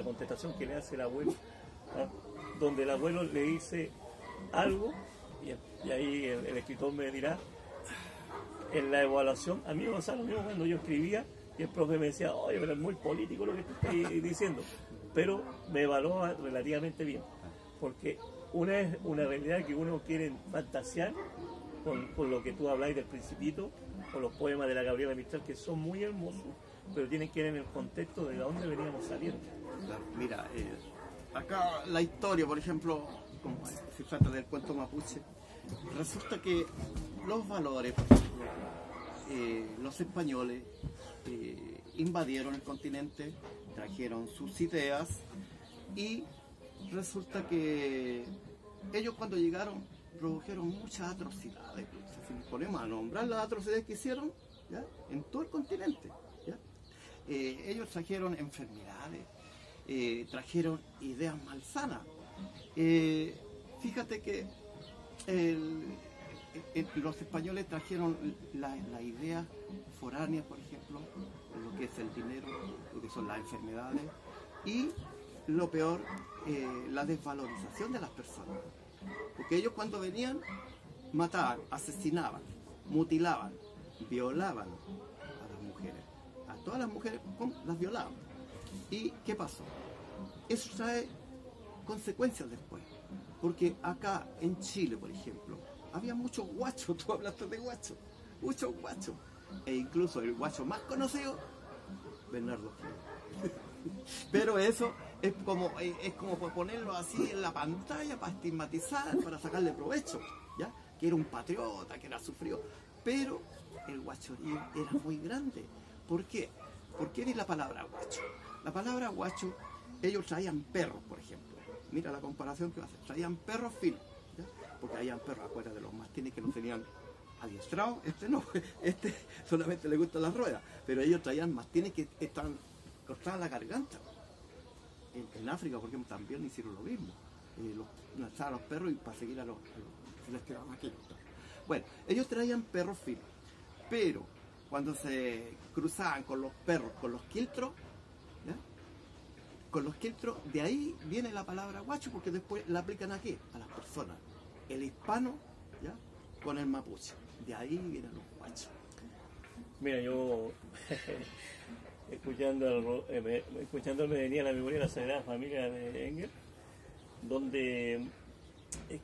la contestación que le hace el abuelo, ¿ah? Donde el abuelo le dice algo, y ahí el escritor me dirá, en la evaluación, a mí me pasaba lo mismo cuando yo escribía, y el profe me decía, oye, pero es muy político lo que tú estás diciendo, pero me evaluaba relativamente bien, porque una es una realidad que uno quiere fantasear con lo que tú habláis del Principito, con los poemas de la Gabriela Mistral, que son muy hermosos, pero tienen que ir en el contexto de dónde veníamos saliendo. Claro, mira, acá la historia, por ejemplo, como se trata del cuento mapuche, resulta que los valores, por ejemplo, los españoles invadieron el continente, trajeron sus ideas y resulta que ellos cuando llegaron produjeron muchas atrocidades. Si nos ponemos a nombrar las atrocidades que hicieron, ¿ya?, en todo el continente, ¿ya? Ellos trajeron enfermedades, trajeron ideas malsanas. Fíjate que los españoles trajeron la idea foránea, por ejemplo, lo que es el dinero, lo que son las enfermedades y lo peor, la desvalorización de las personas. Porque ellos cuando venían mataban, asesinaban, mutilaban, violaban a las mujeres. A todas las mujeres las violaban. ¿Y qué pasó? Eso trae consecuencias después. Porque acá en Chile, por ejemplo, había muchos guachos, tú hablaste de guachos, muchos guachos. E incluso el guacho más conocido, Bernardo Higgins. Pero eso es como ponerlo así en la pantalla para estigmatizar, para sacarle provecho, ¿ya? Que era un patriota, que era sufrido. Pero el guachorío era muy grande. ¿Por qué? ¿Por qué di la palabra guacho? La palabra guacho, ellos traían perros, por ejemplo. Mira la comparación que va a hacer. Traían perros finos, ¿ya? Porque habían perros afuera de los mastines que no tenían adiestrados. Este no, este solamente le gustan las ruedas. Pero ellos traían mastines que estaban cortadas la garganta. En África, por ejemplo, también hicieron lo mismo. Lanzaban a los perros y para seguir a los se les quedaban aquí. Bueno, ellos traían perros finos. Pero cuando se cruzaban con los perros, con los quiltros, ¿ya? Con los quiltros, de ahí viene la palabra guacho, porque después la aplican aquí, a las personas. El hispano, ¿ya?, con el mapuche. De ahí vienen los guachos. Mira, yo escuchando me venía a la memoria la Sagrada Familia de Engels, donde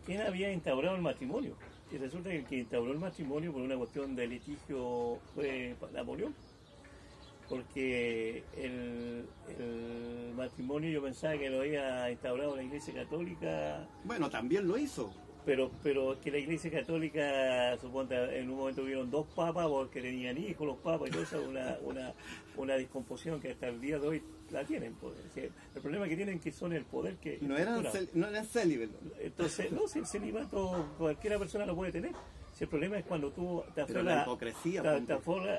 ¿quién había instaurado el matrimonio? Y resulta que el que instauró el matrimonio por una cuestión de litigio fue Napoleón, porque el matrimonio yo pensaba que lo había instaurado la Iglesia Católica. Bueno, también lo hizo. Pero es que la Iglesia Católica, suponte, en un momento hubieron dos papas porque tenían hijos los papas, y todo eso es una descomposición que hasta el día de hoy la tienen. Pues. El problema que tienen que son el poder que... No eran célibes. Entonces, no, si el celibato cualquiera persona lo puede tener. Si el problema es cuando tú te aferras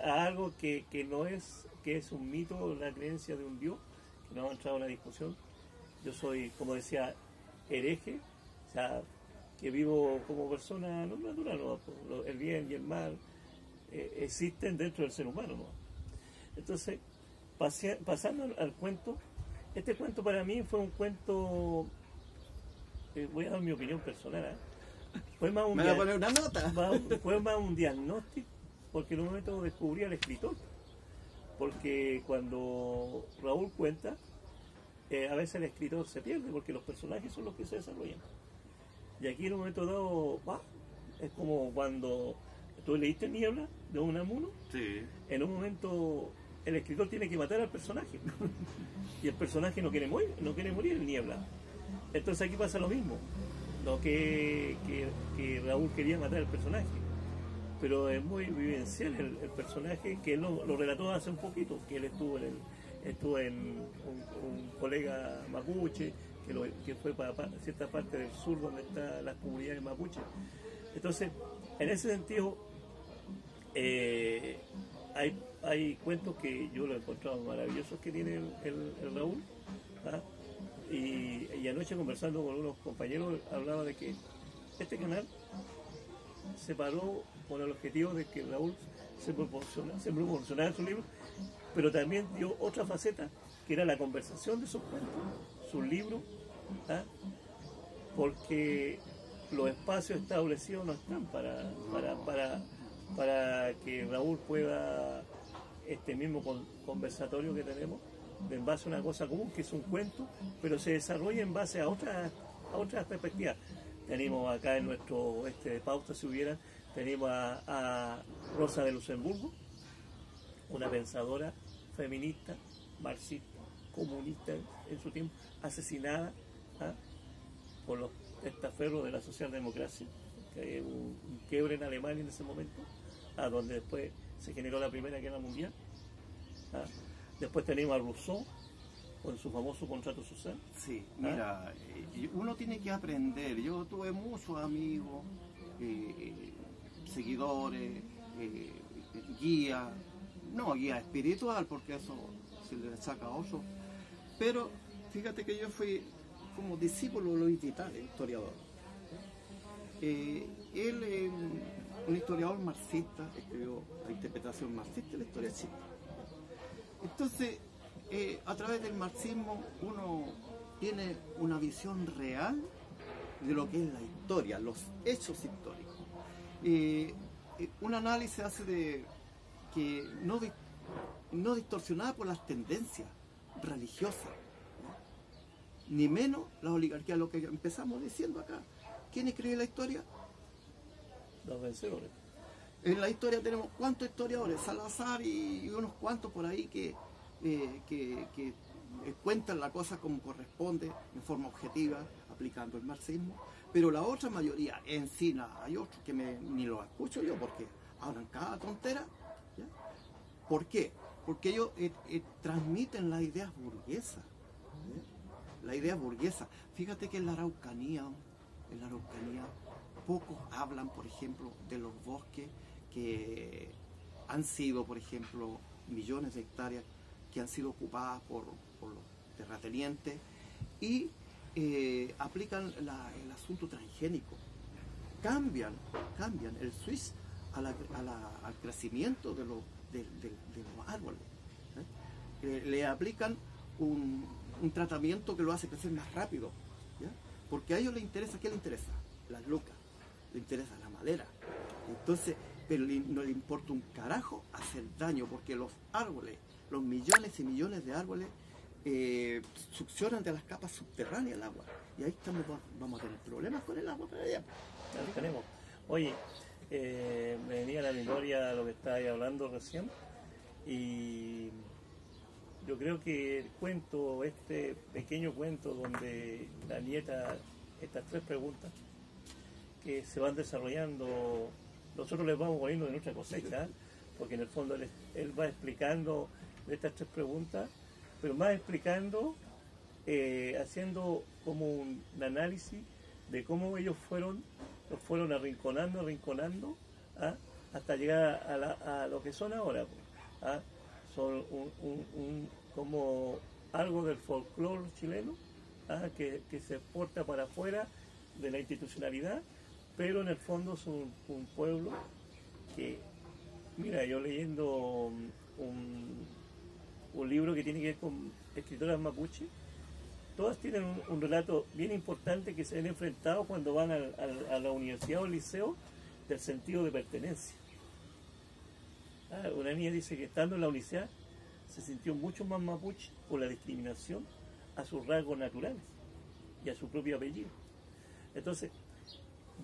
a algo que no es, que es un mito, la creencia de un Dios, que no ha entrado en la discusión. Yo soy, como decía, hereje, o sea, que vivo como persona no natural, ¿no? El bien y el mal existen dentro del ser humano, ¿no? Entonces, pasando al cuento, este cuento para mí fue un cuento, voy a dar mi opinión personal, fue más ¿Me voy a poner una nota? Fue más un diagnóstico, porque en un momento descubrí al escritor, porque cuando Raúl cuenta, a veces el escritor se pierde, porque los personajes son los que se desarrollan. Y aquí en un momento dado, es como cuando tú leíste Niebla de Unamuno, sí. En un momento el escritor tiene que matar al personaje y el personaje no quiere morir en Niebla. Entonces aquí pasa lo mismo, ¿no? que Raúl quería matar al personaje, pero es muy vivencial el personaje, que él lo relató hace un poquito, que él estuvo en un colega mapuche, que fue para cierta parte del sur donde están las comunidades mapuches. Entonces, en ese sentido, hay cuentos que yo lo he encontrado maravillosos que tiene el Raúl, ¿ah? Y anoche, conversando con unos compañeros, hablaba de que este canal se paró con el objetivo de que Raúl se proporcionara su libro, pero también dio otra faceta que era la conversación de sus cuentos, sus libros, ¿ah? Porque los espacios establecidos no están para que Raúl pueda, este mismo conversatorio que tenemos, en base a una cosa común, que es un cuento, pero se desarrolla en base a otras perspectivas. Tenemos acá en nuestro pauta, si hubiera, tenemos a Rosa de Luxemburgo, una pensadora feminista, marxista, comunista en su tiempo, asesinada, ¿ah? Por los testaferros de la socialdemocracia, que hubo un quiebre en Alemania en ese momento, donde después se generó la Primera Guerra Mundial. ¿Ah? Después tenemos a Rousseau con su famoso contrato social. Sí, mira, uno tiene que aprender. Yo tuve muchos amigos, seguidores, guía espiritual, porque eso se le saca oso. Pero fíjate que yo fui como discípulo de Luis Vital, historiador. Él es un historiador marxista, escribió la interpretación marxista de la historia china. Entonces, a través del marxismo uno tiene una visión real de lo que es la historia, los hechos históricos. Un análisis hace de que no distorsionada por las tendencias religiosas, ¿no? Ni menos la oligarquía, lo que empezamos diciendo acá. ¿Quién escribe la historia? Los vencedores. En la historia tenemos cuántos historiadores, Salazar y unos cuantos por ahí que cuentan la cosa como corresponde, en forma objetiva, aplicando el marxismo, pero la otra mayoría, Encina, hay otros que ni los escucho yo porque hablan cada tontera. ¿Ya? ¿Por qué? Porque ellos transmiten las ideas burguesas. La idea burguesa. Fíjate que en la Araucanía pocos hablan, por ejemplo, de los bosques que han sido, por ejemplo, millones de hectáreas que han sido ocupadas por los terratenientes y aplican el asunto transgénico. Cambian el switch al crecimiento de los árboles. Le aplican un tratamiento que lo hace crecer más rápido, ¿ya? Porque a ellos les interesa, ¿qué les interesa? Las lucas, les interesa la madera. Entonces, pero no le importa un carajo hacer daño, porque los árboles, los millones y millones de árboles succionan de las capas subterráneas el agua. Y ahí vamos a tener problemas con el agua para allá. Ya lo tenemos. Oye, me venía a la memoria lo que estabas hablando recién, y yo creo que el cuento, este pequeño cuento donde la nieta, estas 3 preguntas que se van desarrollando, nosotros les vamos poniendo de nuestra cosecha, porque en el fondo él va explicando de estas 3 preguntas, pero más explicando, haciendo como un análisis de cómo ellos los fueron arrinconando, ¿ah? Hasta llegar a lo que son ahora, ¿ah? Son como algo del folclore chileno, ¿ah? que se exporta para afuera de la institucionalidad, pero en el fondo son un pueblo que, mira, yo leyendo un libro que tiene que ver con escritoras mapuche, todas tienen un relato bien importante que se han enfrentado cuando van a la universidad o al liceo, del sentido de pertenencia. Una niña dice que estando en la universidad se sintió mucho más mapuche por la discriminación a sus rasgos naturales y a su propio apellido. Entonces,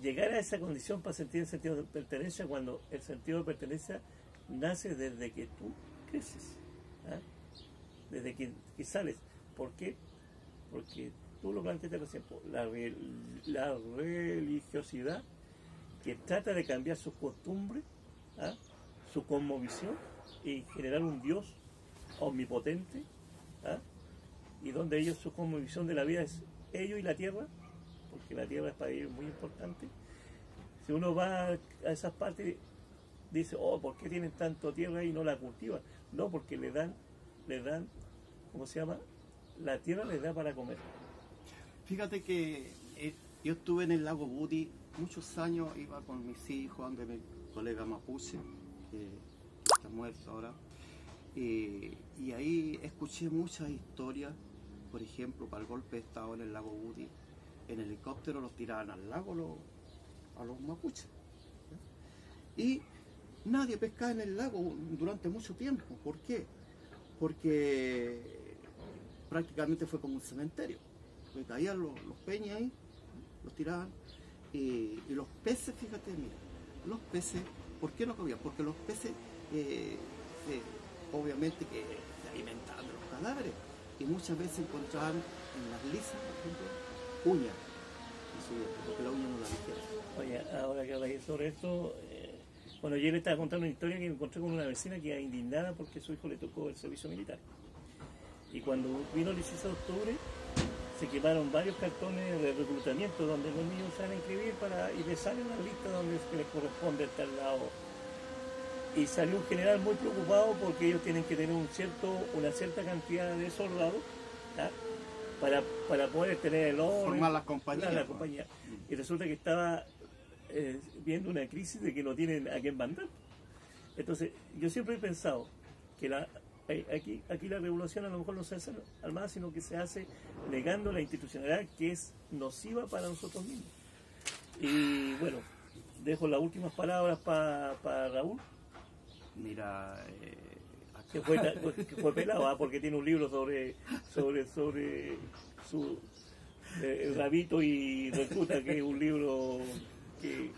llegar a esa condición para sentir el sentido de pertenencia, cuando el sentido de pertenencia nace desde que tú creces, ¿ah? Desde que sales. ¿Por qué? Porque tú lo planteaste recién, la religiosidad que trata de cambiar sus costumbres, ¿ah? Su cosmovisión, y generar un Dios omnipotente, ¿ah? Y donde ellos, su cosmovisión de la vida es ellos y la tierra, porque la tierra es para ellos muy importante. Si uno va a esas partes, dice, oh, ¿por qué tienen tanto tierra y no la cultivan? No, porque le dan, ¿cómo se llama? La tierra les da para comer. Fíjate que yo estuve en el lago Buti muchos años, iba con mis hijos, donde mi colega mapuche, que está muerto ahora, Y ahí escuché muchas historias, por ejemplo, para el golpe de Estado en el lago Budi, en helicóptero los tiraban al lago a los mapuches. Y nadie pescaba en el lago durante mucho tiempo. ¿Por qué? Porque prácticamente fue como un cementerio. Porque caían los peñas ahí, los tiraban. Y los peces, fíjate, mira, los peces, ¿por qué no comían? Porque los peces, obviamente que se alimentaban de los cadáveres. Y muchas veces encontraban en las lisas, por ejemplo, uñas en su diente, porque la uña no la digiere. Oye, ahora que habláis sobre esto, bueno, yo le estaba contando una historia que encontré con una vecina que era indignada porque su hijo le tocó el servicio militar. Y cuando vino el 16 de octubre, se quemaron varios cartones de reclutamiento donde los niños se van a inscribir y les sale una lista donde les corresponde estar al lado. Y salió un general muy preocupado porque ellos tienen que tener una cierta cantidad de soldados, ¿tá? para poder tener el orden, formar las compañías. La compañía. Y resulta que estaba viendo una crisis de que no tienen a quién mandar. Entonces, yo siempre he pensado que aquí la revolución a lo mejor no se hace armada, sino que se hace negando la institucionalidad que es nociva para nosotros mismos. Y bueno, dejo las últimas palabras para Raúl. Mira, que fue pelado, porque tiene un libro sobre su el rabito y recluta, que es un libro que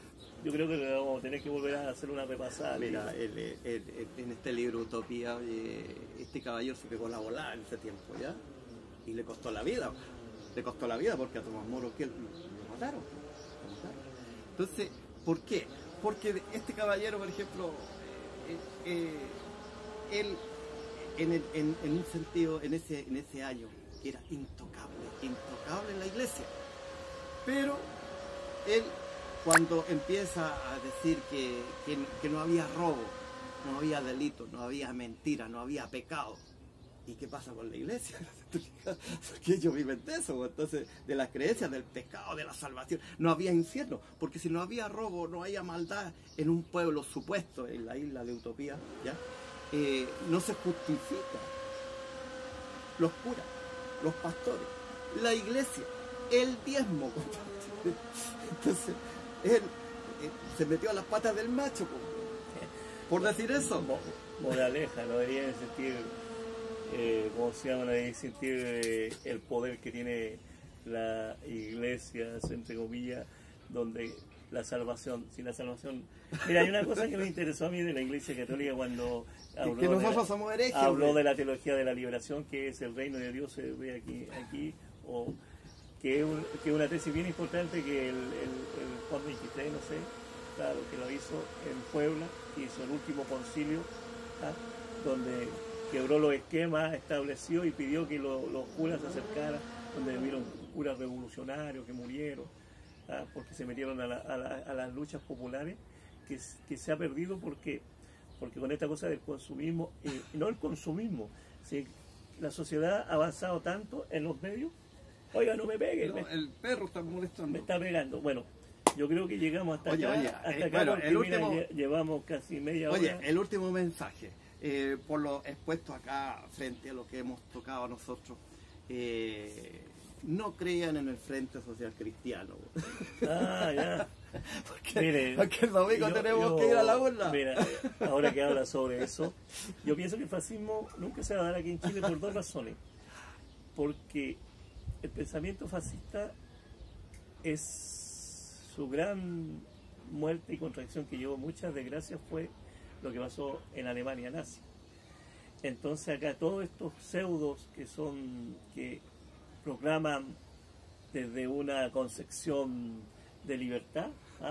yo creo que vamos a tener que volver a hacer una repasada. Mira, en este libro Utopía, este caballero se pegó la volada en ese tiempo, ¿ya? Y le costó la vida. Le costó la vida porque a Tomás Moro lo mataron. Entonces, ¿por qué? Porque este caballero, por ejemplo, él en un sentido, en ese año, era intocable en la iglesia. Pero él, cuando empieza a decir que no había robo, no había delito, no había mentira, no había pecado, ¿y qué pasa con la iglesia? Porque ellos viven de eso, entonces, de las creencias, del pecado, de la salvación. No había infierno, porque si no había robo, no había maldad en un pueblo supuesto, en la isla de Utopía, ¿ya? No se justifica. Los curas, los pastores, la iglesia, el diezmo. Entonces, él se metió a las patas del macho, por decir eso. Moraleja, no deberían sentir, ¿cómo se llama? No deberían sentir el poder que tiene la iglesia, entre comillas, donde la salvación, sin la salvación. Mira, hay una cosa que me interesó a mí de la iglesia católica cuando habló de la teología de la liberación, que es el reino de Dios, se ve aquí o que es una tesis bien importante que el Juan 23, no sé, claro, que lo hizo en Puebla, hizo el último concilio, ¿tá? Donde quebró los esquemas, estableció y pidió que los curas se acercaran, donde vieron curas revolucionarios que murieron, ¿tá? Porque se metieron a las luchas populares, que se ha perdido porque con esta cosa del consumismo, no el consumismo, ¿sí? La sociedad ha avanzado tanto en los medios. Oiga, no me pegue. No, el perro está molestando. Me está pegando. Bueno, yo creo que llegamos hasta acá. Bueno, el último, llevamos casi media hora. Oye, el último mensaje, por lo expuesto acá frente a lo que hemos tocado nosotros, no crean en el Frente Social Cristiano. Ah, ya. Porque el domingo tenemos que ir a la urna. Mira, ahora que habla sobre eso, yo pienso que el fascismo nunca se va a dar aquí en Chile por dos razones. Porque el pensamiento fascista es su gran muerte y contracción que llevó muchas desgracias, fue lo que pasó en Alemania nazi. Entonces acá todos estos pseudos que proclaman desde una concepción de libertad,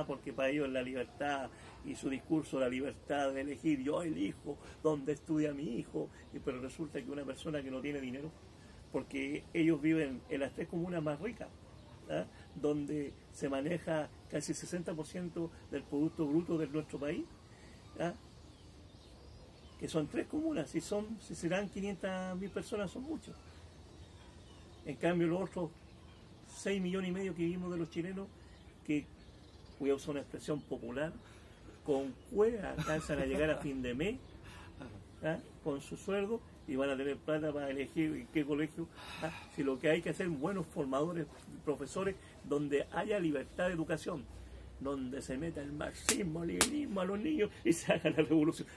porque para ellos la libertad y su discurso, la libertad de elegir, yo elijo dónde estudia mi hijo, pero resulta que una persona que no tiene dinero, porque ellos viven en las 3 comunas más ricas, donde se maneja casi el 60% del Producto Bruto de nuestro país, que son 3 comunas, si serán 500.000 personas, son muchos. En cambio, los otros 6,5 millones que vivimos de los chilenos, que voy a usar una expresión popular, con cueva alcanzan a llegar a fin de mes, con su sueldo y van a tener plata para elegir en qué colegio. Si lo que hay que hacer, buenos formadores, profesores, donde haya libertad de educación, donde se meta el marxismo, el leninismo a los niños y se haga la revolución.